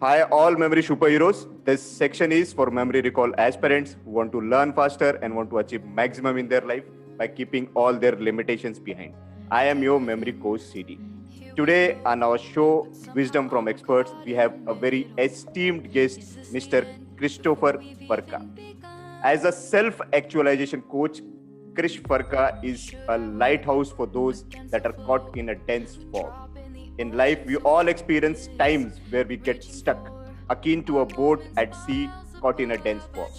Hi, all memory superheroes. This section is for memory recall aspirants who want to learn faster and want to achieve maximum in their life by keeping all their limitations behind. I am your memory coach, CD. Today on our show, Wisdom from Experts, we have a very esteemed guest, Mr. Christopher Frka. As a self-actualization coach, Krish Frka is a lighthouse for those that are caught in a dense fog. In life, we all experience times where we get stuck, akin to a boat at sea caught in a dense fog.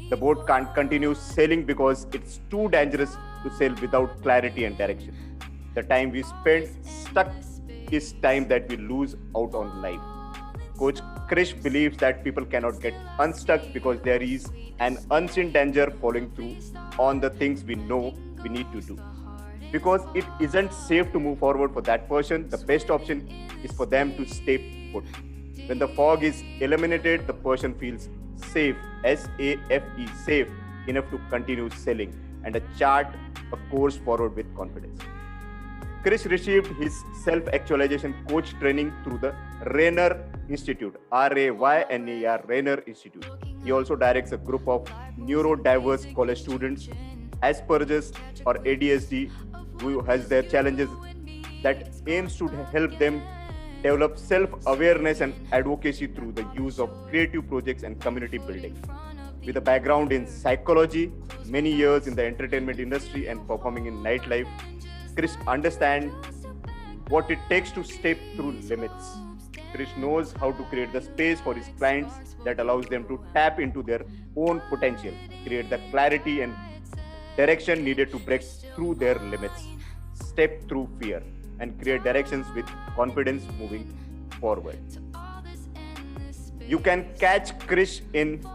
The boat can't continue sailing because it's too dangerous to sail without clarity and direction. The time we spend stuck is time that we lose out on life. Coach Krish believes that people cannot get unstuck because there is an unseen danger following through on the things we know we need to do. Because it isn't safe to move forward for that person, the best option is for them to stay put. When the fog is eliminated, the person feels safe, S-A-F-E, safe enough to continue sailing and chart a course forward with confidence. Krish received his self-actualization coach training through the Rainer Institute, R-A-Y-N-E-R, Rainer Institute. He also directs a group of neurodiverse college students, Asperger's or ADHD, who has their challenges, that aims to help them develop self-awareness and advocacy through the use of creative projects and community building. With a background in psychology, many years in the entertainment industry and performing in nightlife, Krish understands what it takes to step through limits. Krish knows how to create the space for his clients that allows them to tap into their own potential, create the clarity and direction needed to break through their limits, step through fear, and create directions with confidence moving forward. You can catch Krish in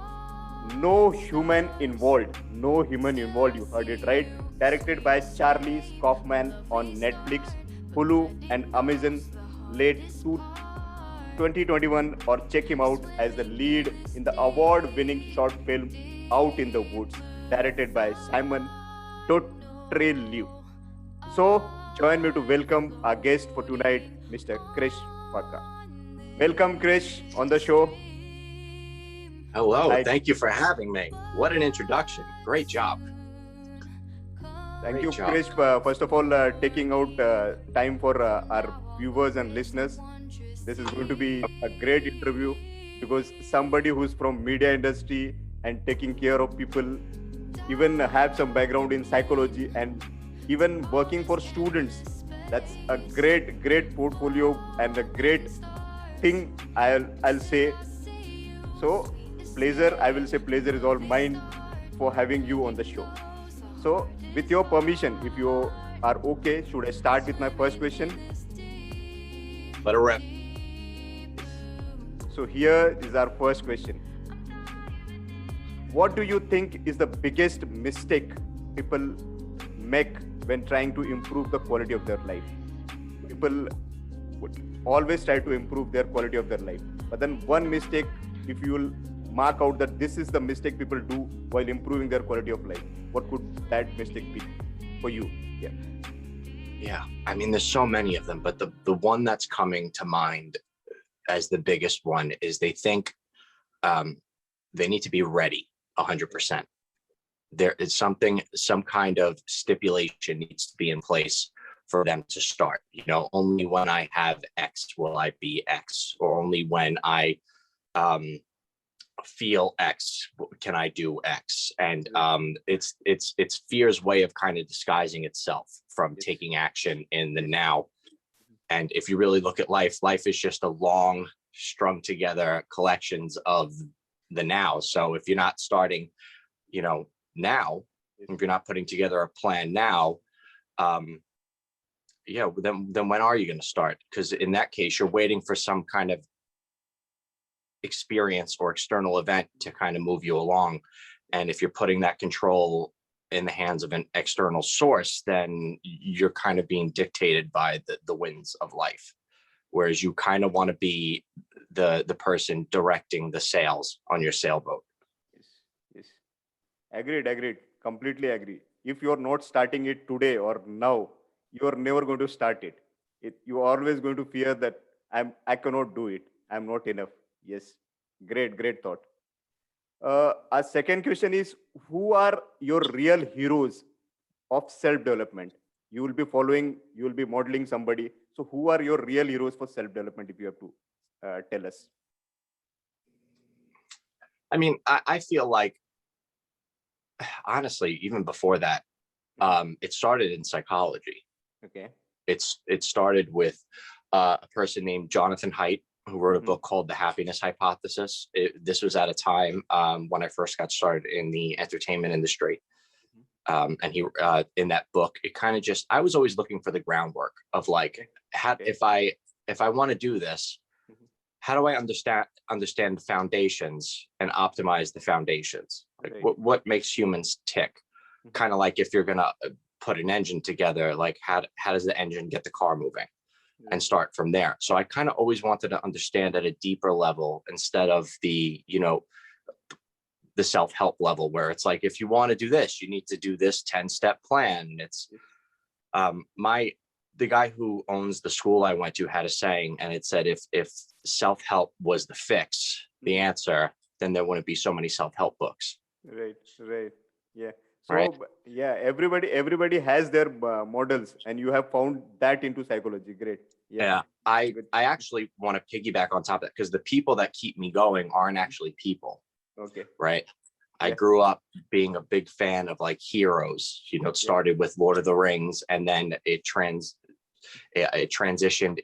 No Human Involved. No Human Involved, you heard it right. Directed by Charlie Kaufman on Netflix, Hulu, and Amazon late 2021, or check him out as the lead in the award-winning short film Out in the Woods, directed by Simon Totreliu. So, join me to welcome our guest for tonight, Mr. Krish Frka. Welcome, Krish, on the show. Hello, thank you for having me. What an introduction. Great job. Thank you, Krish, first of all, taking out time for our viewers and listeners. This is going to be a great interview because somebody who's from media industry and taking care of people, even have some background in psychology and even working for students. That's a great portfolio and a great thing, I'll say. So pleasure, I will say pleasure is all mine for having you on the show. So with your permission, if you are okay, should I start with my first question? Let it rip. So here is our first question. What do you think is the biggest mistake people make when trying to improve the quality of their life? People would always try to improve their quality of their life. But then one mistake, if you will mark out that this is the mistake people do while improving their quality of life, what could that mistake be for you? Yeah, I mean, there's so many of them, but the one that's coming to mind as the biggest one is they think they need to be ready 100%. There is some kind of stipulation needs to be in place for them to start. You know, only when I have X will I be X, or only when I feel X can I do X. And it's fear's way of kind of disguising itself from taking action in the now. And if you really look at life is just a long strung together collections of the now. So if you're not starting, you know, now, if you're not putting together a plan now, then when are you going to start? Because in that case, you're waiting for some kind of experience or external event to kind of move you along. And if you're putting that control in the hands of an external source, then you're kind of being dictated by the winds of life. Whereas you kind of want to be the person directing the sails on your sailboat. Yes. Agreed. Completely agree. If you're not starting it today or now, you're never going to start it. You're always going to fear that I cannot do it. I'm not enough. Yes, great thought. Our second question is, who are your real heroes of self development? You will be following, you will be modeling somebody. So, who are your real heroes for self development? If you have to tell us. I mean, I feel like, honestly, even before that, it started in psychology. Okay. It started with a person named Jonathan Haidt, who wrote a book called The Happiness Hypothesis. This was at a time when I first got started in the entertainment industry. And he, in that book, it kind of just, I was always looking for the groundwork of like, if I want to do this, how do I understand the foundations and optimize the foundations? Like what makes humans tick? Kind of like if you're gonna put an engine together, like how does the engine get the car moving, and start from there. So I kind of always wanted to understand at a deeper level instead of the the self-help level, where it's like, if you want to do this, you need to do this 10-step plan. It's the guy who owns the school I went to had a saying, and it said, if self-help was the fix, the answer, then there wouldn't be so many self-help books. Right. Yeah. So right. yeah, everybody has their models, and you have found that into psychology. Great. Yeah. I actually want to piggyback on top of that, because the people that keep me going aren't actually people. Okay. Right. I grew up being a big fan of like heroes. It started with Lord of the Rings, and then it transitioned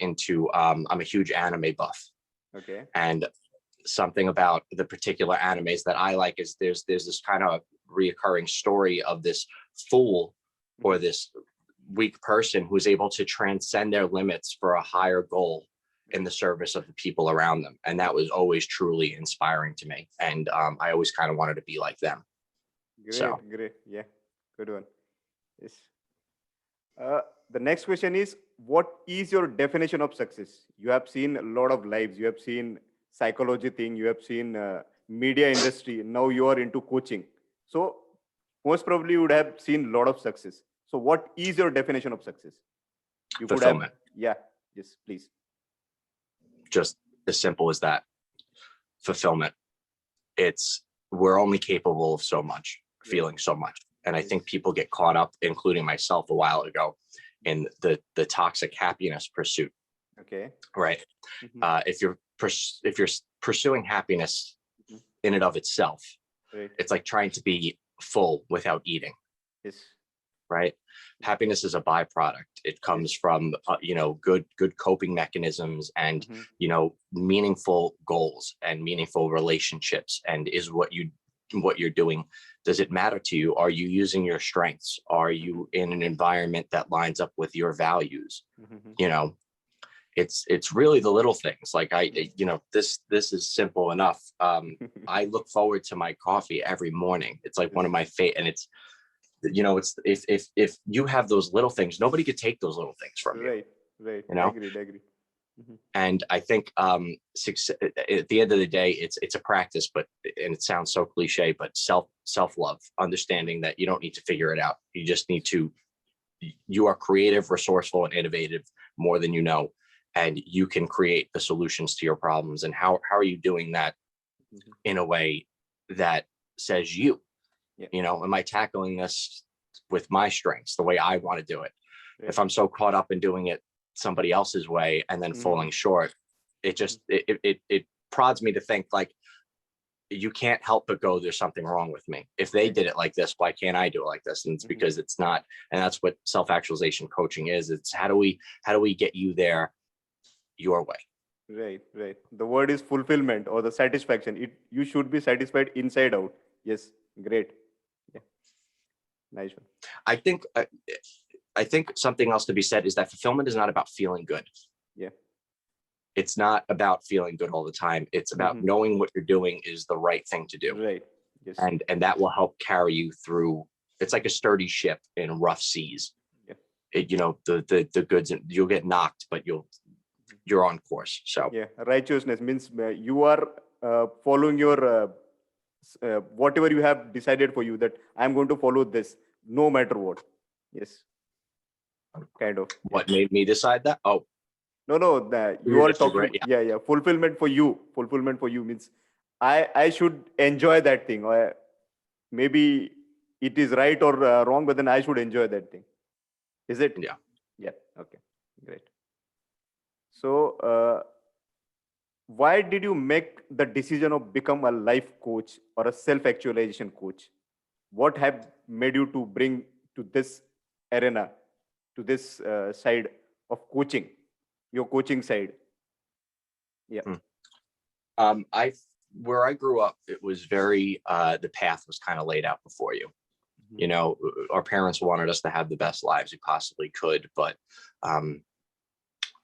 into I'm a huge anime buff. Okay. And something about the particular animes that I like is there's this kind of reoccurring story of this fool or this weak person who's able to transcend their limits for a higher goal in the service of the people around them. And that was always truly inspiring to me. And I always kind of wanted to be like them. Great. Yeah, good one. Yes. The next question is, what is your definition of success? You have seen a lot of lives. You have seen psychology thing. You have seen media industry. Now you are into coaching. So most probably you would have seen a lot of success. So what is your definition of success? You Fulfillment. Could have, yeah, yes, please. Just as simple as that. Fulfillment. We're only capable of so much, feeling so much. And I think people get caught up, including myself a while ago, in the toxic happiness pursuit. Okay. Right. If you're pursuing happiness in and of itself, it's like trying to be full without eating. Yes. Right. Happiness is a byproduct. It comes from good coping mechanisms and meaningful goals and meaningful relationships. And is what you're doing, does it matter to you? Are you using your strengths? Are you in an environment that lines up with your values? It's really the little things. Like this is simple enough. I look forward to my coffee every morning. It's like one of my favorite, and it's if you have those little things, nobody could take those little things from you. Right. Agreed. And I think success, at the end of the day, it's a practice, and it sounds so cliche, but self-love, understanding that you don't need to figure it out. You just need to, you are creative, resourceful, and innovative more than you know, and you can create the solutions to your problems. And how are you doing that in a way that says you, am I tackling this with my strengths, the way I want to do it? If I'm so caught up in doing it somebody else's way and then falling short, it just it prods me to think like, you can't help but go, there's something wrong with me. If they did it like this, why can't I do it like this? And it's because it's not. And that's what self-actualization coaching is. It's how do we get you there your way? Right. The word is fulfillment or the satisfaction. You should be satisfied inside out. Yes. Great. Yeah. Nice one. I think something else to be said is that fulfillment is not about feeling good. Yeah. It's not about feeling good all the time. It's about knowing what you're doing is the right thing to do. Right. Yes. And that will help carry you through. It's like a sturdy ship in rough seas. Yeah. The goods, you'll get knocked, but you're on course. So yeah, righteousness means you are following your whatever you have decided for you, that I'm going to follow this no matter what. Yes. Kind of. What made me decide that? Oh, No, that you are That's a talking. great, yeah. Yeah. Fulfillment for you. Fulfillment for you means I should enjoy that thing. Or maybe it is right or wrong, but then I should enjoy that thing. Is it? Yeah. Yeah. Okay. Great. So, why did you make the decision of become a life coach or a self-actualization coach? What have made you to bring to this arena, to this side of coaching, your coaching side? Yeah. Hmm. I where I grew up, it was very the path was kind of laid out before you. Mhm. You know, our parents wanted us to have the best lives we possibly could, but um,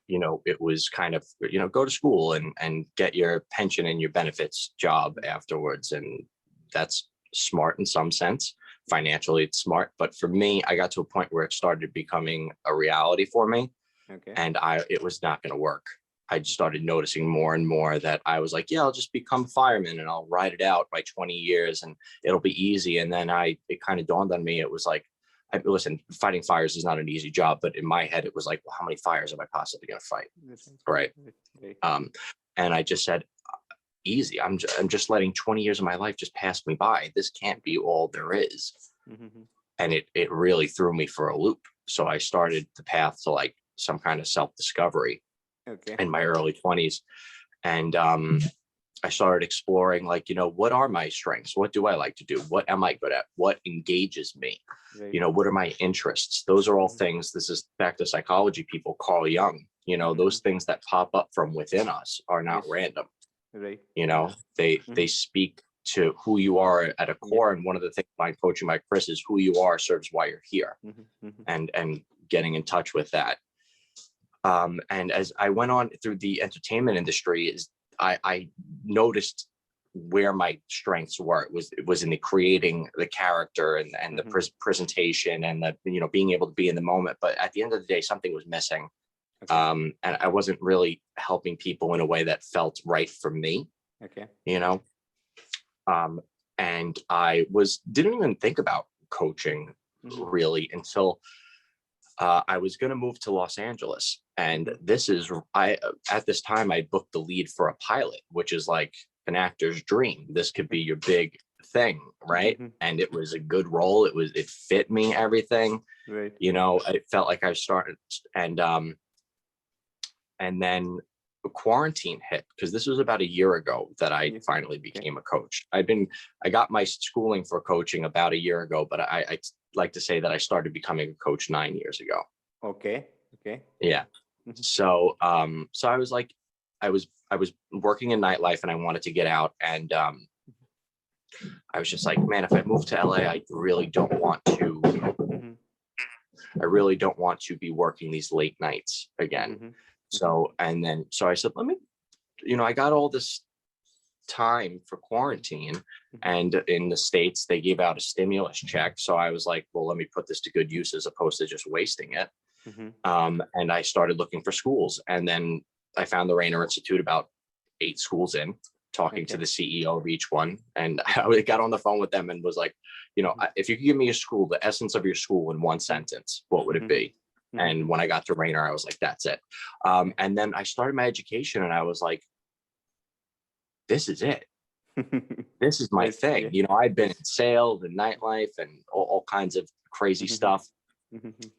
you know, it was kind of, you know, go to school and get your pension and your benefits job afterwards, and that's smart in some sense. Financially, it's smart, but for me, I got to a point where it started becoming a reality for me, Okay. and it was not going to work. I started noticing more and more that I was like, yeah, I'll just become a fireman and I'll ride it out by 20 years and it'll be easy. And then it kind of dawned on me, it was like, listen, fighting fires is not an easy job, but in my head, it was like, well, how many fires am I possibly going to fight? That's Right. right. And I just said, easy. I'm just letting 20 years of my life just pass me by. This can't be all there is. Mhm. And it really threw me for a loop. So I started the path to like some kind of self-discovery Okay. in my early 20s. And I started exploring, like, you know, what are my strengths? What do I like to do? What am I good at? What engages me? Right. You know, what are my interests? Those are all Mhm. things. This is back to psychology people, Carl Jung. You know, those things that pop up from within us are not Yes. random. Right. You know, they speak to who you are at a Yeah. core. And one of the things my coaching, my Chris, is who you are serves why you're here, Mhm. and getting in touch with that. And as I went on through the entertainment industry, I noticed where my strengths were. It was in the creating the character and the Mhm. presentation and the, you know, being able to be in the moment. But at the end of the day, something was missing. Okay. And I wasn't really helping people in a way that felt right for me, Okay. you know. And I didn't even think about coaching Mhm. really until I was going to move to Los Angeles. And at this time, I booked the lead for a pilot, which is like an actor's dream. This could be your big thing, right? Mhm. And it was a good role. It fit me, everything, Right. you know. It felt like I started, and then quarantine hit, because this was about a year ago that I Yeah. finally Okay. became a coach. I got my schooling for coaching about a year ago, but I like to say that I started becoming a coach 9 years ago. Okay. Okay. Yeah. Mhm. So so I was like, I was working in nightlife and I wanted to get out, and I was just like, man, if I move to LA, Mhm. I really don't want to be working these late nights again. Mhm. Mhm. So so I said, let me, you know, I got all this time for quarantine, Mhm. and in the States they gave out a stimulus check, so I was like, well, let me put this to good use as opposed to just wasting it. Mhm. And I started looking for schools, and then I found the Rainer Institute about 8 schools in, talking to Okay. the CEO of each one, and Mhm. I got on the phone with them and was like, you know, Mhm. if you could give me a school, the essence of your school in one sentence, what would it Mhm. be? And Mhm. when I got to Rainer, I was like, that's it. Okay. And then I started my education, and I was like, this is it. This is my Nice. thing. Yeah. You know, I'd been Yes. in sales and nightlife and all kinds of crazy Mhm. stuff. Mhm.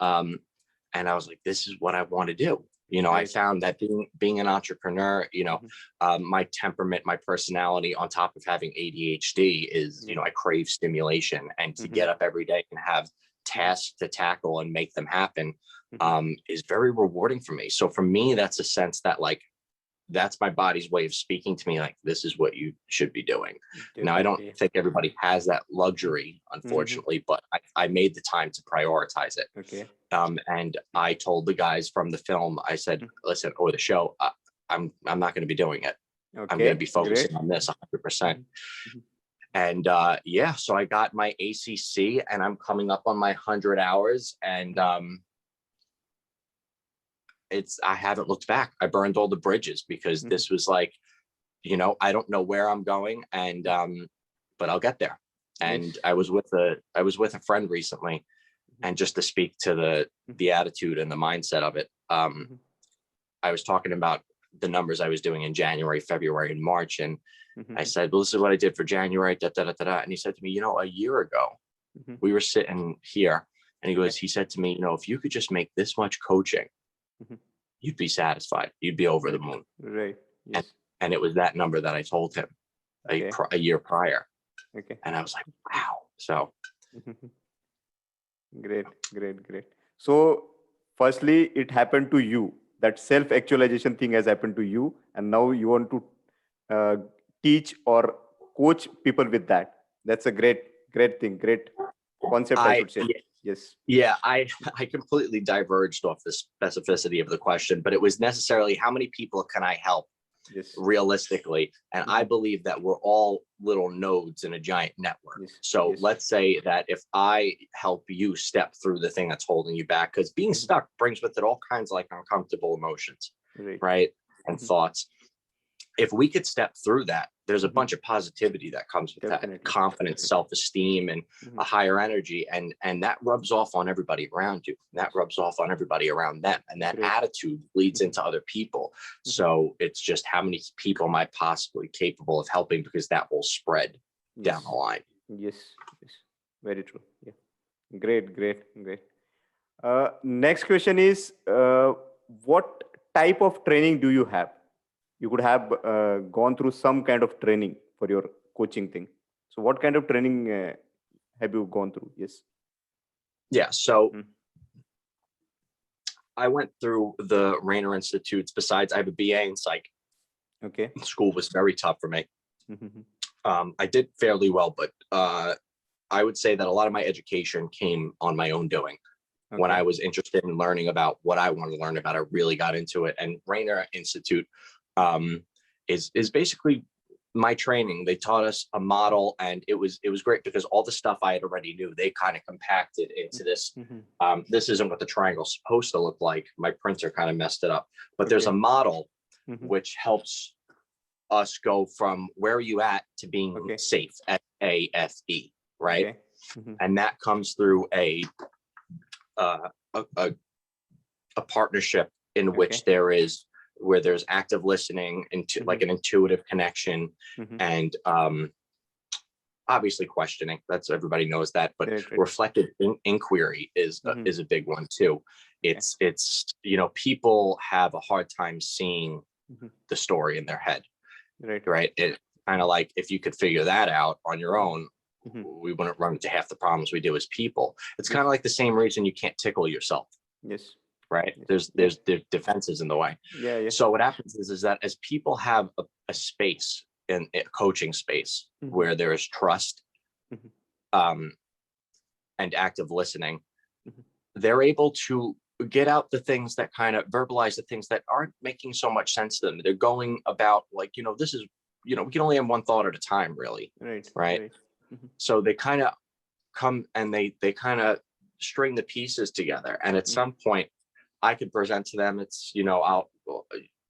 Um, and I was like, this is what I want to do. You know, I Right. found that being an entrepreneur, you know, Mhm. my temperament, my personality, on top of having ADHD, is, you Yeah. know, I crave stimulation, and to Mhm. get up every day and have Mhm. tasks to tackle and make them happen Mhm. is very rewarding for me. So for me, that's a sense that, like, that's my body's way of speaking to me, like, this is what you should be doing. Now, I don't Definitely. think everybody has that luxury, Mhm. unfortunately, but I made the time to prioritize it. Okay. And I told the guys from the film, I said, Mhm. listen, or the show, I'm not going to be doing it. I'm going to be Okay. focusing Great. on this 100%. Mhm. Mhm. And yeah, so I got my ACC, and I'm coming up on my 100 hours, and Mhm. I haven't looked back. I burned all the bridges, because Mhm. this was like, you know, I don't know where I'm going, and but I'll get there. And Nice. I was with a friend recently, Mhm. and just to speak to Mhm. the attitude and the mindset of it, Mhm. I was talking about the numbers I was doing in January, February, and March. And I said, well, this is what I did for January, da, da, da, da, da. And he said to me, you know, a year ago, we were sitting here and he said to me, you know, if you could just make this much coaching, you'd be satisfied. You'd be over the moon. Right. Yes. And it was that number that I told him a year prior. Okay. And I was like, wow. So. Great. So firstly, it happened to you. That self-actualization thing has happened to you. And now you want to teach or coach people with that. That's a great thing. Great concept, I should say. Yes. Yeah, I completely diverged off the specificity of the question, but it was necessarily how many people can I help realistically? And I believe that we're all little nodes in a giant network. So let's say that if I help you step through the thing that's holding you back, because being stuck brings with it all kinds of like uncomfortable emotions, right? And thoughts. If we could step through that, there's a bunch of positivity that comes with that, confidence, self-esteem, and a higher energy. And that rubs off on everybody around you. That rubs off on everybody around them. And that attitude leads into other people. So it's just how many people am I possibly capable of helping, because that will spread down the line. Yes. Very true. Yeah. Great. Next question is, what type of training do you have? You could have gone through some kind of training for your coaching thing. So what kind of training have you gone through? Yes. Yeah. So I went through the Rainer Institutes. Besides, I have a BA in psych. Okay. School was very tough for me. I did fairly well, but I would say that a lot of my education came on my own doing. When I was interested in learning about what I wanted to learn about, I really got into it. And Rainer Institute is basically my training. They taught us a model, and it was great because all the stuff I had already knew, they kind of compacted into this. This isn't what the triangle's supposed to look like. My printer kind of messed it up, but there's a model which helps us go from where are you at to being safe, SAFE, right? And that comes through a partnership in which there's active listening, into like an intuitive connection, and obviously questioning. That's, everybody knows that, but reflective inquiry is a big one too. It's you know, people have a hard time seeing the story in their head, right? It kind of like, if you could figure that out on your own, we wouldn't run into half the problems we do as people. It's kind of like the same reason you can't tickle yourself. Right. There's defenses in the way. So what happens is that as people have a space in a coaching space where there is trust and active listening, they're able to get out the things that kind of verbalize the things that aren't making so much sense to them. They're going about like, you know, this is, you know, we can only have one thought at a time, really. Right. So they kind of come and they kind of string the pieces together. And at some point, I could present to them, it's, you know,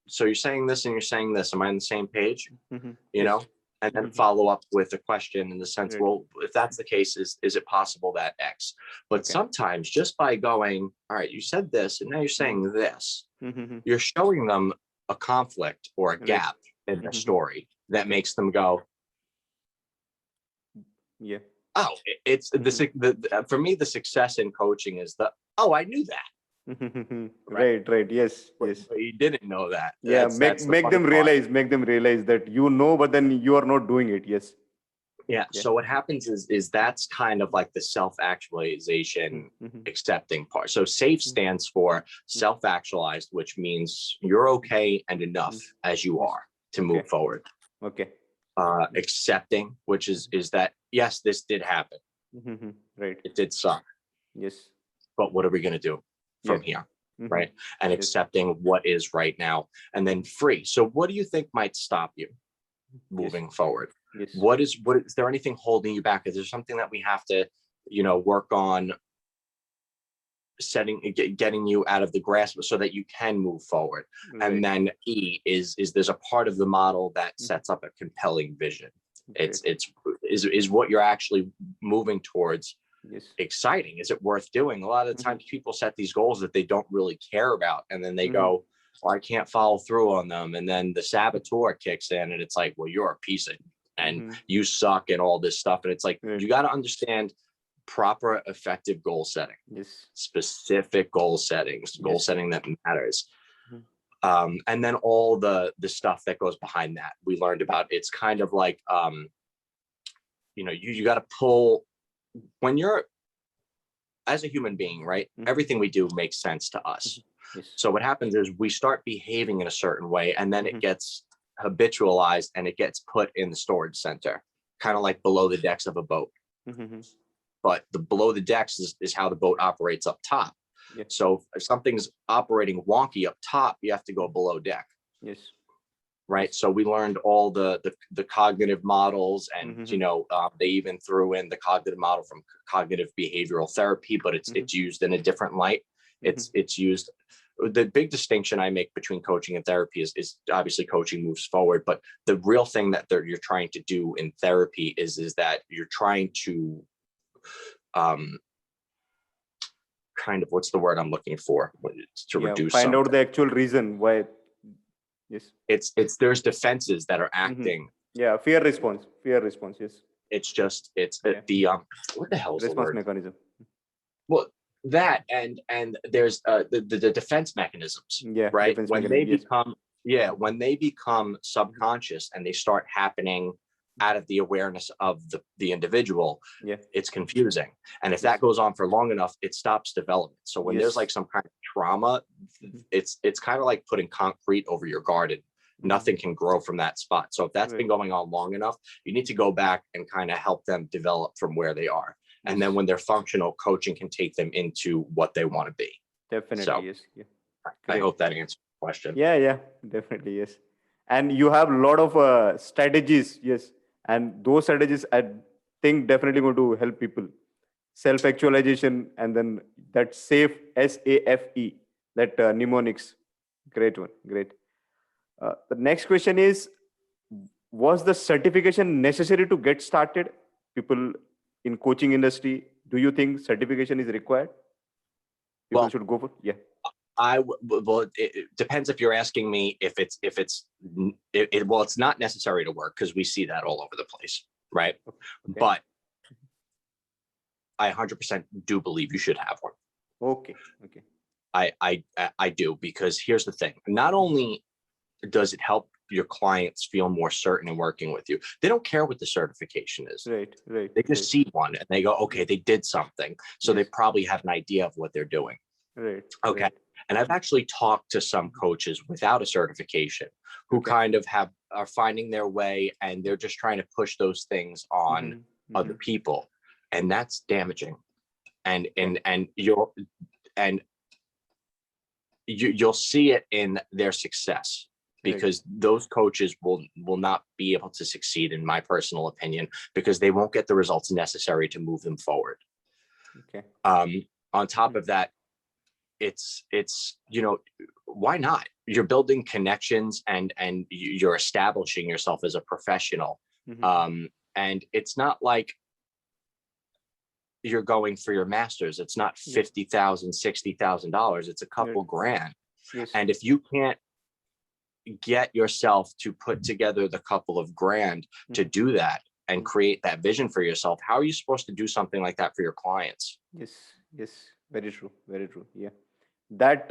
so you're saying this and you're saying this, am I on the same page? You know, and then follow up with a question in the sense, well, if that's the case, is it possible that X? But sometimes just by going, all right, you said this and now you're saying this, you're showing them a conflict or a gap in their story that makes them go, oh, it's for me, the success in coaching is I knew that. Right. Yes. But you didn't know that. Make them realize that you know, but then you are not doing it. So what happens is that's kind of like the self-actualization accepting part. So SAFE stands for self-actualized, which means you're okay and enough as you are to move forward. Accepting, which is that yes, this did happen. It did suck. But what are we going to do from here? Right. And accepting what is right now, and then free. So what do you think might stop you moving forward? What is there anything holding you back? Is there something that we have to, you know, work on getting you out of the grasp so that you can move forward? And then E is there's a part of the model that sets up a compelling vision. Is what you're actually moving towards exciting? Is it worth doing? A lot of the times people set these goals that they don't really care about, and then they go, or I can't follow through on them. And then the saboteur kicks in and it's like, well, you're a piece of, and you suck and all this stuff. And it's like, you got to understand proper, effective goal setting, specific goal settings, goal setting that matters. And then all the stuff that goes behind that we learned about. It's kind of like, you know, you got to pull when you're as a human being, right? Everything we do makes sense to us. So what happens is we start behaving in a certain way, and then it gets habitualized and it gets put in the storage center, kind of like below the decks of a boat. But the below the decks is how the boat operates up top. So if something's operating wonky up top, you have to go below deck. Right. So we learned all the cognitive models, and you know, they even threw in the cognitive model from cognitive behavioral therapy, but it's used in a different light. It's used. The big distinction I make between coaching and therapy is obviously coaching moves forward, but the real thing that you're trying to do in therapy is that you're trying to kind of, what's the word I'm looking for, to reduce find something. out the actual reason why. It's there's defenses that are acting. Fear response. Yes. It's just the what the hell is response the word? mechanism. Well, that and there's the defense mechanisms, right? When they become when they become subconscious and they start happening out of the awareness of the individual, it's confusing. And if that goes on for long enough, it stops development. So when there's like some kind of trauma, it's kind of like putting concrete over your garden. Nothing can grow from that spot. So if that's been going on long enough, you need to go back and kind of help them develop from where they are. And then when they're functional, coaching can take them into what they want to be. Definitely, so, yes. I hope that answers the question. Yeah, definitely, yes. And you have a lot of strategies, yes. And those strategies, I think, definitely going to help people. Self-actualization, and then that SAFE, SAFE, that mnemonics. Great one, great. The next question is, was the certification necessary to get started? People in coaching industry, do you think certification is required? People should go for well, it depends if you're asking me if it's not necessary to work, because we see that all over the place, right? But I 100% do believe you should have one. Okay. I do, because here's the thing. Not only does it help your clients feel more certain in working with you, they don't care what the certification is. Right. They just see one and they go, okay, they did something. So they probably have an idea of what they're doing. Right. Okay. Right. And I've actually talked to some coaches without a certification who kind of are finding their way, and they're just trying to push those things on other people. And that's damaging. And you'll see it in their success, because those coaches will not be able to succeed, in my personal opinion, because they won't get the results necessary to move them forward. On top of that, it's you know, why not? You're building connections and you're establishing yourself as a professional. And it's not like you're going for your master's. It's not $50,000, $60,000. It's a couple grand. And if you can't get yourself to put together the couple of grand to do that and create that vision for yourself, how are you supposed to do something like that for your clients? Yes. Very true. Yeah. That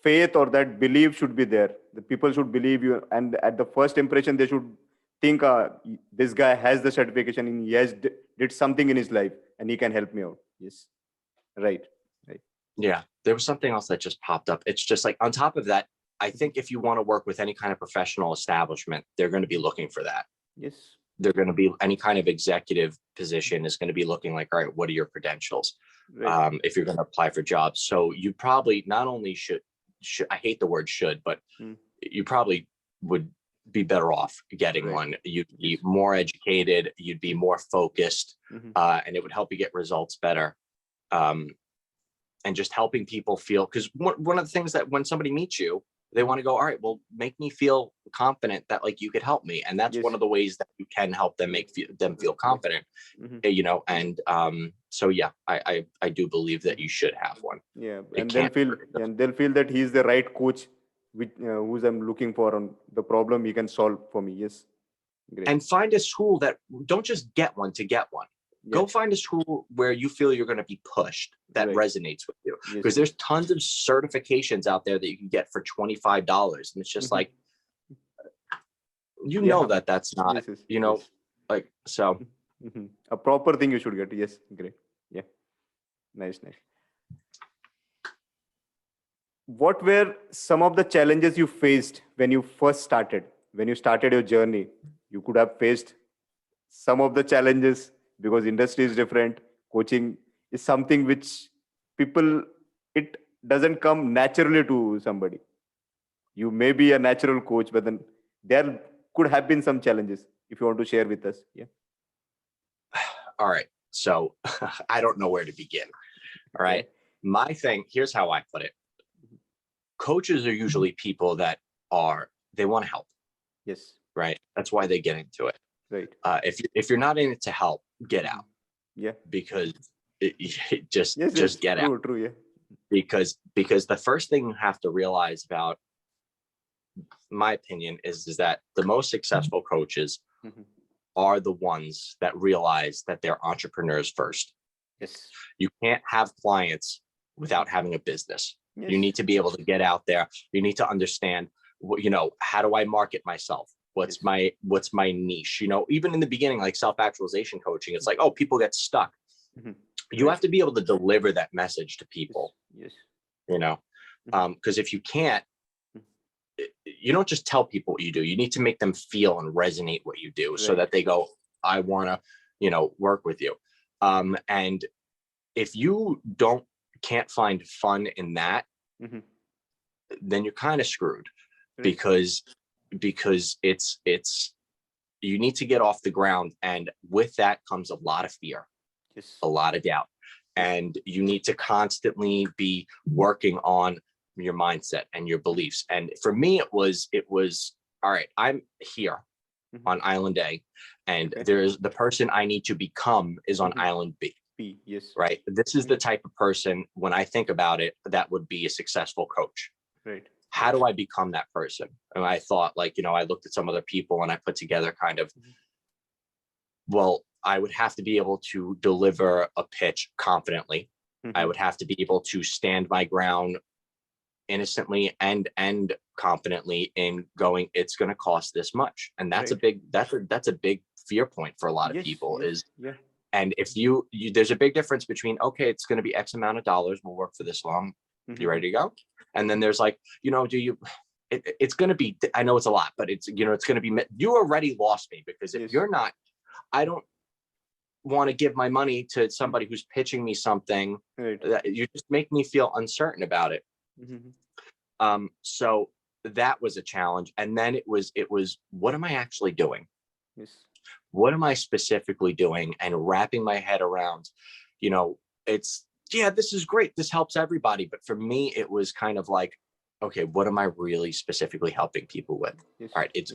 faith or that belief should be there. The people should believe you, and at the first impression, they should think, this guy has the certification and he has did something in his life and he can help me out. Yes. Right. Yeah. There was something else that just popped up. It's just like, on top of that, I think if you want to work with any kind of professional establishment, they're going to be looking for that. Yes. They're going to be, any kind of executive position is going to be looking like, all right, what are your credentials? If you're going to apply for jobs. So you probably not only should, I hate the word should, but you probably would be better off getting one. You'd be more educated, you'd be more focused, and it would help you get results better. And just helping people feel, because one of the things that when somebody meets you, they want to go, all right, well, make me feel confident that like you could help me. And that's one of the ways that you can help them, make them feel confident, you know? And so, yeah, I do believe that you should have one. Yeah. And they'll feel that he's the right coach who's I'm looking for on the problem he can solve for me. Yes, great. And find a school that, don't just get one to get one. Yeah. Go find a school where you feel you're going to be pushed, that Right. resonates with you. Yes, Because there's tons of certifications out there that you can get for $25. And it's just Mhm. like, you Yeah. know that that's not, Yes, yes, you know, yes. like, so. Mhm. A proper thing you should get. Yes, great. Yeah, nice, nice. What were some of the challenges you faced when you first started? When you started your journey, you could have faced some of the challenges because industry is different. Coaching is something which people, it doesn't come naturally to somebody. You may be a natural coach, but then there could have been some challenges if you want to share with us. Yeah. All right. So I don't know where to begin. All right. Okay. My thing, here's how I put it. Coaches are usually people that they want to help, Yes. right? That's why they get into it. Right. If you're not in it to help, get out, Yeah. because Yes. Yes. just get out. True. True. Yeah. Because the first thing you have to realize about, my opinion, is that the most successful coaches Mhm. are the ones that realize that they're entrepreneurs first. Yes. You can't have clients without having a business. Yes. You need to be able to get out there. You need to understand, how do I market myself? What's my niche? Even in the beginning, like self-actualization coaching, it's like, oh, people get stuck. Mhm. You have to be able to deliver that message to people, Yes. because if you can't, you don't just tell people what you do. You need to make them feel and resonate what you do, so Right. that they go, I want to, work with you. And if you can't find fun in that, Mhm. then you're kind of screwed, Right. because it's you need to get off the ground, and with that comes a lot of fear, Yes. a lot of doubt, and you need to constantly be working on your mindset and your beliefs. And for me, it was all right, I'm here Mhm. on island A, and Okay. there's the person I need to become is on Mhm. island B. P. Yes. Right. This is the type of person, when I think about it, that would be a successful coach. Right. How do I become that person? And I thought, I looked at some other people and I put together kind of, well, I would have to be able to deliver a pitch confidently. I Mhm. would have to be able to stand my ground innocently and confidently in going, it's going to cost this much. And that's Right. that's a big fear point for a lot of Yes. people. Yes. Yeah. And if you there's a big difference between, okay, it's going to be X amount of dollars, we'll work for this long, you Mhm. ready to go? And then there's like, it's going to be, I know it's a lot, but it's going to be, you already lost me, because if Yes. you're not, I don't want to give my money to somebody who's pitching me something Right. that you just make me feel uncertain about it. Mhm. So that was a challenge. And then it was, what am I actually doing? Yes. What am I specifically doing? And wrapping my head around, it's, yeah, this is great, this helps everybody. But for me, it was kind of like, okay, what am I really specifically helping people with? Yes. All right, it's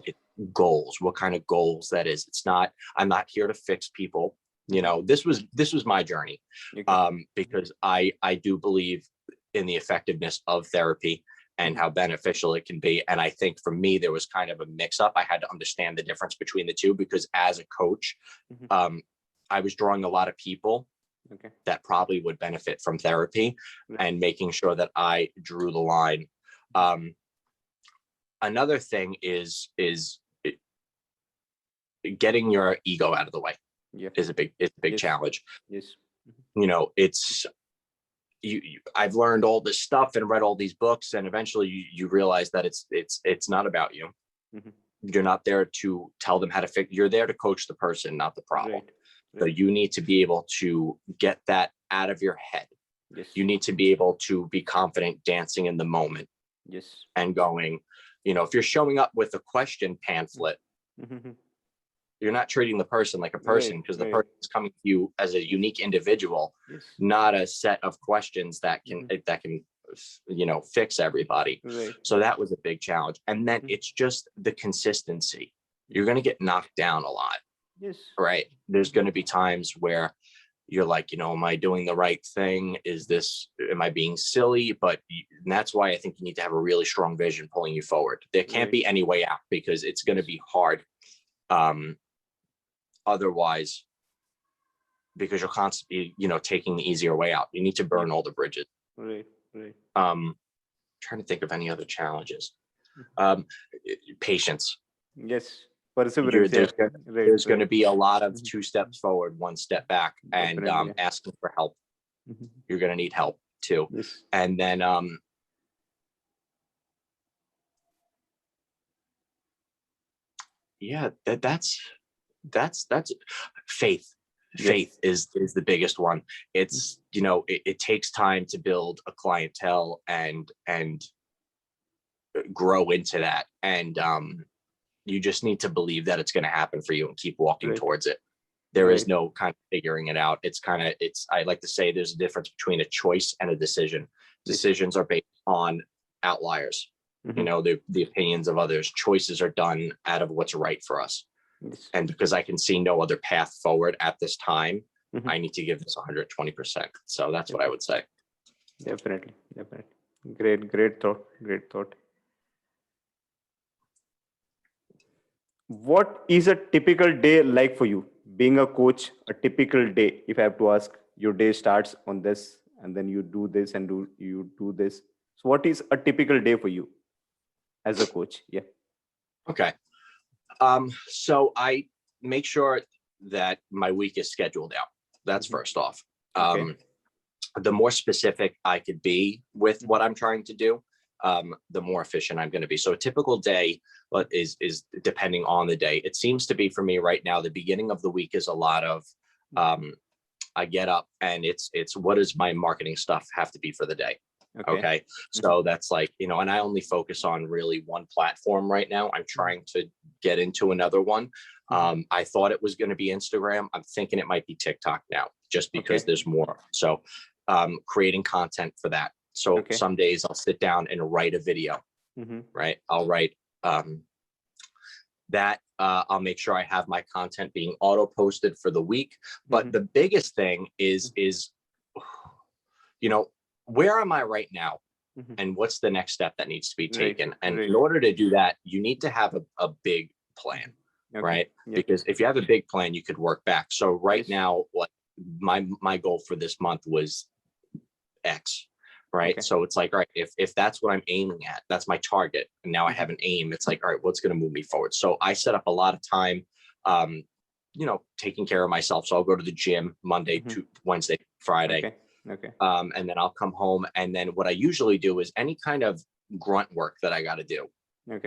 goals. What kind of goals that is? It's not, I'm not here to fix people. This was my journey, Okay. because I do believe in the effectiveness of therapy and Mhm. how beneficial it can be. And I think for me, there was kind of a mix up. I had to understand the difference between the two, because as a coach, Mhm. I was drawing a lot of people Okay. that probably would benefit from therapy, Right. and making sure that I drew the line. Another thing is getting your ego out of the way Yeah. is a big Yes. challenge. Yes. It's I've learned all this stuff and read all these books, and eventually you realize that it's not about you. Mhm. You're not there to tell them how to fix. You're there to coach the person, not the problem. Right. So Right. you need to be able to get that out of your head. Yes. You need to be able to be confident dancing in the moment Yes. and going, if you're showing up with a question pamphlet, Mhm. you're not treating the person like a Right. person, because the Right. person is coming to you as a unique individual, Yes. not a set of questions that can fix everybody. Right. So that was a big challenge. And then Mhm. it's just the consistency. You're going to get knocked down a lot, Yes. right? There's going to be times where you're like, am I doing the right thing? Am I being silly? And that's why I think you need to have a really strong vision pulling you forward. There can't be any way out, because it's going to be hard. Otherwise, because you're constantly, taking the easier way out. You need to burn all the bridges. Right. Trying to think of any other challenges. Patience. Yes. Perseverance. There's going to be a lot of 2 steps forward, 1 step back, and asking for help. You're going to need help too. Yes. And then that's faith. Faith is the biggest one. It's, it takes time to build a clientele and grow into that. And you just need to believe that it's going to happen for you and keep walking towards it. There is no kind of figuring it out. I like to say there's a difference between a choice and a decision. Decisions are based on outliers, the opinions of others. Choices are done out of what's right for us. Yes. And because I can see no other path forward at this time, I need to give this 120%. So that's what I would say. Definitely. Great thought. What is a typical day like for you? Being a coach, a typical day, if I have to ask, your day starts on this, and then you do this and you do this. So what is a typical day for you as a coach? Yeah. Okay. So I make sure that my week is scheduled out. That's first off. The more specific I could be with what I'm trying to do, the more efficient I'm going to be. So a typical day is depending on the day. It seems to be for me right now, the beginning of the week is a lot of, I get up and it's what does my marketing stuff have to be for the day? Okay. So that's like, and I only focus on really one platform right now. I'm trying to get into another one. I thought it was going to be Instagram. I'm thinking it might be TikTok now, just because there's more. So creating content for that. So some days I'll sit down and write a video, right? I'll write that. I'll make sure I have my content being auto posted for the week. But the biggest thing is, where am I right now? And what's the next step that needs to be taken? And in order to do that, you need to have a big plan, right? Because if you have a big plan, you could work back. So right now, what my goal for this month was X, right? So it's like, all right, if that's what I'm aiming at, that's my target. And now I have an aim. It's like, all right, what's going to move me forward? So I set up a lot of time, taking care of myself. So I'll go to the gym Monday to Wednesday, Friday. And then I'll come home. And then what I usually do is any kind of grunt work that I got to do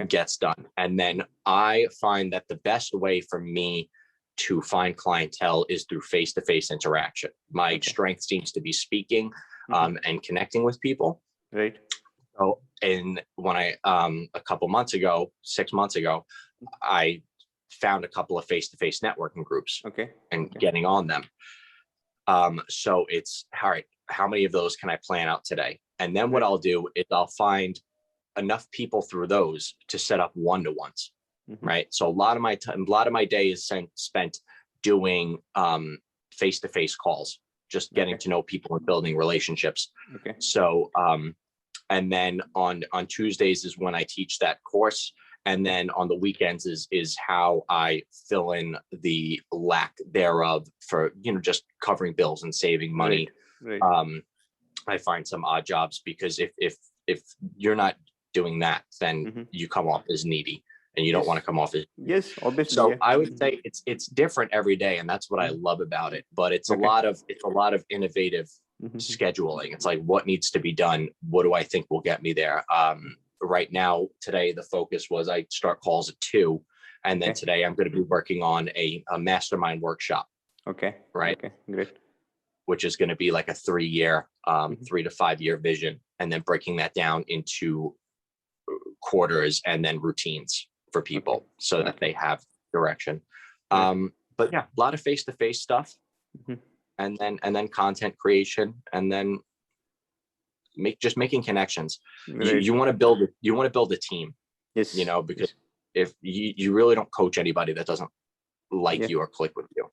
gets done. And then I find that the best way for me to find clientele is through face-to-face interaction. My strength seems to be speaking and connecting with people. Right. So, and when I, a couple months ago, 6 months ago, I found a couple of face-to-face networking groups and getting on them. So it's, all right, how many of those can I plan out today? And then what I'll do is I'll find enough people through those to set up one-to-ones, right? So a lot of my time, a lot of my day is spent doing face-to-face calls, just getting to know people and building relationships. So, and then on Tuesdays is when I teach that course. And then on the weekends is how I fill in the lack thereof for, just covering bills and saving money. I find some odd jobs, because if you're not doing that, then you come off as needy, and you don't want to come off as obviously. So I would say it's different every day, and that's what I love about it. But it's a lot of innovative scheduling. It's like, what needs to be done? What do I think will get me there? Right now, today, the focus was I start calls at 2. And then today I'm going to be working on a mastermind workshop. Right. Great. Which is going to be like a 3-year, 3 to 5 year vision, and then breaking that down into quarters and then routines for people so that they have direction. But yeah, a lot of face-to-face stuff, and then content creation, and then making connections. You want to build a team, because if you really don't coach anybody that doesn't like you or click with you.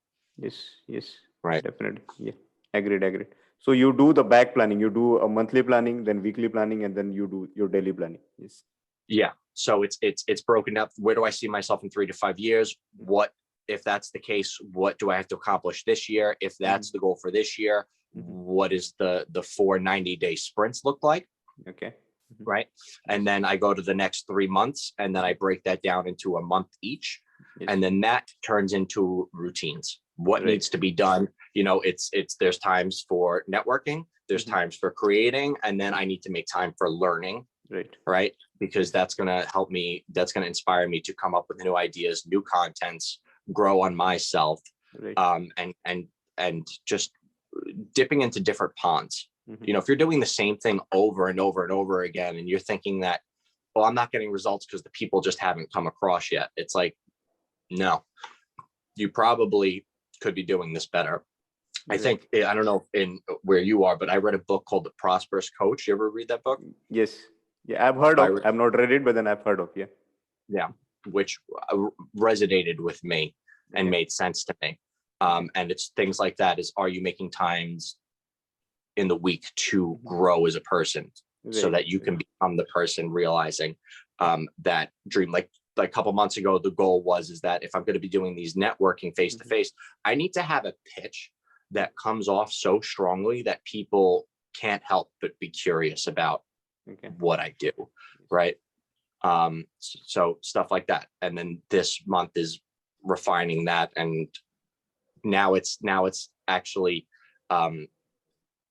Yes. right? Definitely. Yeah. Agreed. So you do the back planning, you do a monthly planning, then weekly planning, and then you do your daily planning. Yes. Yeah. So it's broken up. Where do I see myself in 3 to 5 years? What, if that's the case, what do I have to accomplish this year? If that's the goal for this year, what is the 4 90-day sprints look like? Okay. Right. And then I go to the next 3 months, and then I break that down into a month each. Yes. And then that turns into routines. What Right. needs to be done? It's there's times for networking, there's times for creating, and then I need to make time for learning. Right. Because that's going to help me. That's going to inspire me to come up with new ideas, new contents, grow on myself, Right. And just dipping into different ponds. If you're doing the same thing over and over and over again, and you're thinking that, well, I'm not getting results because the people just haven't come across yet. It's like, no, you probably could be doing this better. I think, I don't know in where you are, but I read a book called The Prosperous Coach. You ever read that book? Yes. Yeah, I've heard of. I've not read it, but then I've heard of. Yeah, which resonated with me and made sense to me. And it's things like that. Is, are you making times in the week to grow as a person, so that you can become the person realizing that dream? Like a couple months ago, the goal is that if I'm going to be doing these networking face to face, I need to have a pitch that comes off so strongly that people can't help but be curious about what I do. Right. So stuff like that. And then this month is refining that. And now it's actually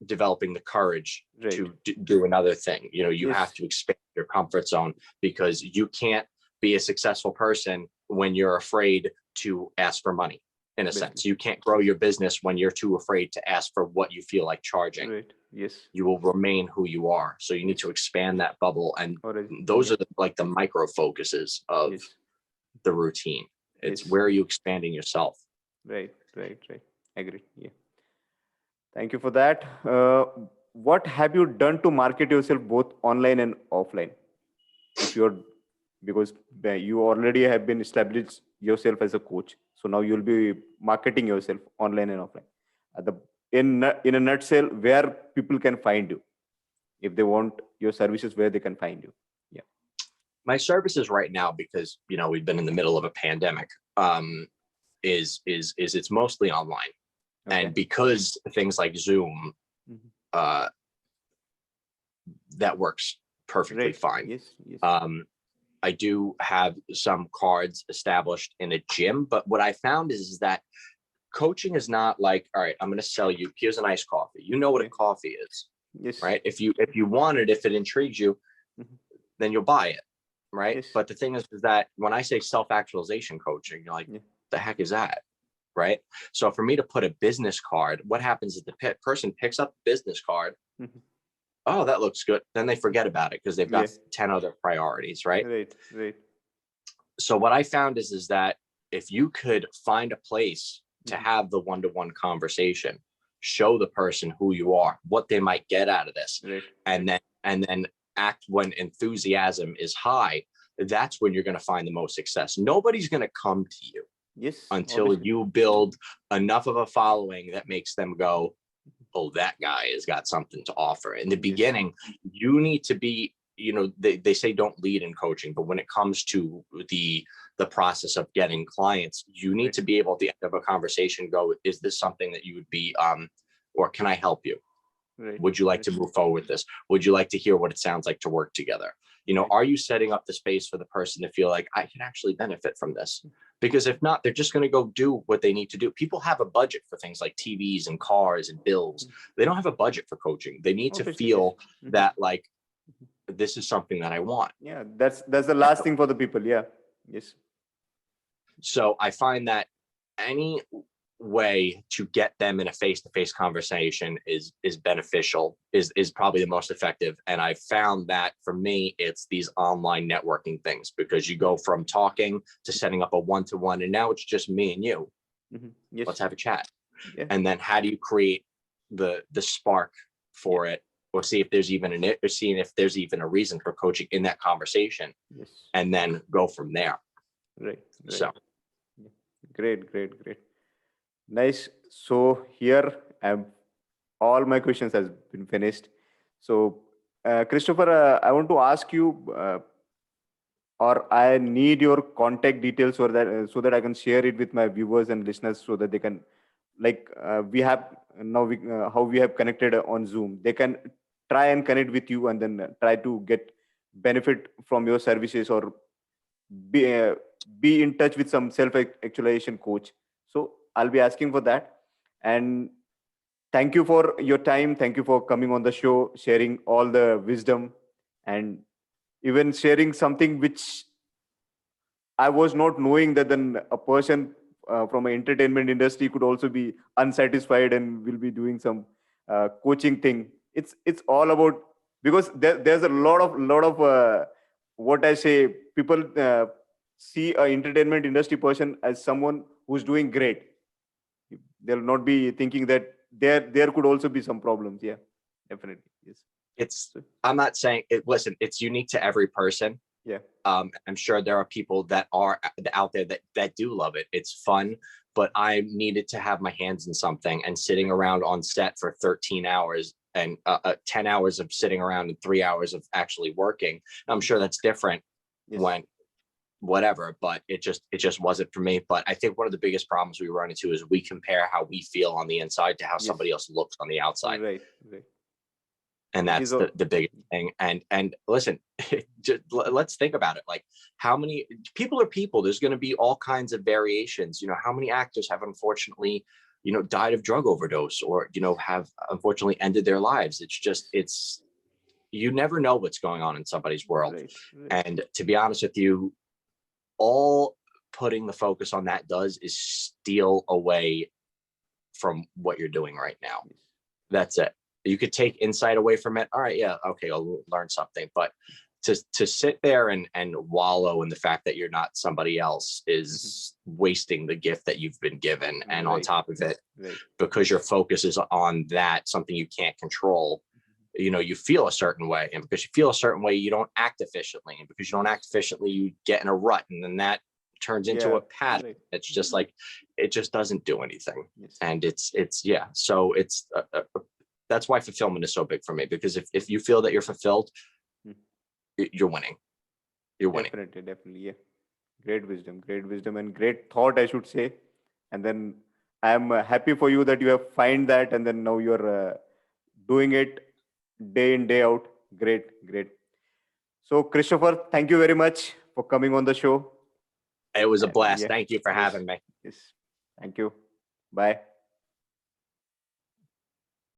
developing the courage to do another thing. You have to expand your comfort zone, because you can't be a successful person when you're afraid to ask for money. In a sense, you can't grow your business when you're too afraid to ask for what you feel like charging. You will remain who you are. So you need to expand that bubble. And those are the micro focuses of the routine. It's where are you expanding yourself? Right. Agree. Yeah. Thank you for that. What have you done to market yourself both online and offline? If you're, because you already have been established yourself as a coach, so now you'll be marketing yourself online and offline. In a nutshell, where people can find you if they want your services, where they can find you? Yeah. My services right now, because we've been in the middle of a pandemic, is it's mostly online. And because things like Zoom, that works perfectly fine. Yes. I do have some cards established in a gym, but what I found is that coaching is not like, all right, I'm going to sell you, here's an iced coffee. You know what a coffee is, right? If you want it, if it intrigues you, then you'll buy it, right? But the thing is that when I say self-actualization coaching, you're like, the heck is that? Right. So for me to put a business card, what happens is the person picks up the business card. Oh, that looks good. Then they forget about it because they've got 10 other priorities. Right. So what I found is that if you could find a place to have the one-to-one conversation, show the person who you are, what they might get out of this, and then act when enthusiasm is high, that's when you're going to find the most success. Nobody's going to come to you until you build enough of a following that makes them go, oh, that guy has got something to offer. In the beginning, you need to be, they say don't lead in coaching, but when it comes to the process of getting clients, you need to be able at the end of a conversation go, is this something that you would be, or can I help you? Would you like to move forward with this? Would you like to hear what it sounds like to work together? Are you setting up the space for the person to feel like I can actually benefit from this? Because if not, they're just going to go do what they need to do. People have a budget for things like TVs and cars and bills. They don't have a budget for coaching. They need to feel that like, this is something that I want. Yeah, that's the last thing for the people. Yeah. Yes. So I find that any way to get them in a face-to-face conversation is beneficial, is probably the most effective. And I found that for me, it's these online networking things, because you go from talking to setting up a one-to-one, and now it's just me and you. Let's have a chat. And then how do you create the spark for it, or see if there's even seeing if there's even a reason for coaching in that conversation, and then go from there. Right. So great. Nice. So here, all my questions has been finished. So, Christopher, I want to ask you, or I need your contact details so that I can share it with my viewers and listeners so that they can, like, we have now we how we have connected on Zoom. They can try and connect with you and then try to get benefit from your services, or be uh, be in touch with some self actualization coach. So I'll be asking for that. And thank you for your time. Thank you for coming on the show, sharing all the wisdom, and even sharing something which I was not knowing, that then a person from an entertainment industry could also be unsatisfied and will be doing some coaching thing. It's all about, because there's a lot of what I say, people see a entertainment industry person as someone who's doing great. They'll not be thinking that there could also be some problems. Yeah, definitely. Yes. It's, So, I'm not saying it, listen, it's unique to every person. yeah. I'm sure there are people that are out there that do love it. It's fun, but I needed to have my hands in something, and sitting around on set for 13 hours and 10 hours of sitting around and 3 hours of actually working. I'm sure that's different Yes. when whatever, but it just wasn't for me. But I think one of the biggest problems we run into is we compare how we feel on the inside to how Yes. somebody else looks on the outside. Right. Right. And It that's is all. the biggest thing. And listen, just, let's think about it. Like, how many people are people? There's going to be all kinds of variations. You know, how many actors have unfortunately, died of drug overdose, or have unfortunately ended their lives? It's just, it's, you never know what's going on in somebody's world. Right. Right. And to be honest with you, all putting the focus on that does is steal away from what you're doing right now. That's it. You could take insight away from it. All right, yeah, okay, I'll learn something. But to sit there and wallow in the fact that you're not somebody else is wasting the gift that you've been given. And on Right. top of it, Right. because your focus is on that, something you can't control, you feel a certain way. And because you feel a certain way, you don't act efficiently. And because you don't act efficiently, you get in a rut. And then that turns into Yeah. a pattern. Right. It's just like, it just doesn't do anything. Yes. And it's yeah. So it's that's why fulfillment is so big for me, because if you feel that you're fulfilled, Hmm. you're winning. You're winning. Definitely. Definitely. Yeah. Great wisdom, and great thought, I should say. And then I am happy for you that you have find that, and then now you're doing it day in day out. Great. Great. So, Christopher, thank you very much for coming on the show. It was a And blast. yeah. Thank you for Yes. having me. Yes. Thank you. Bye.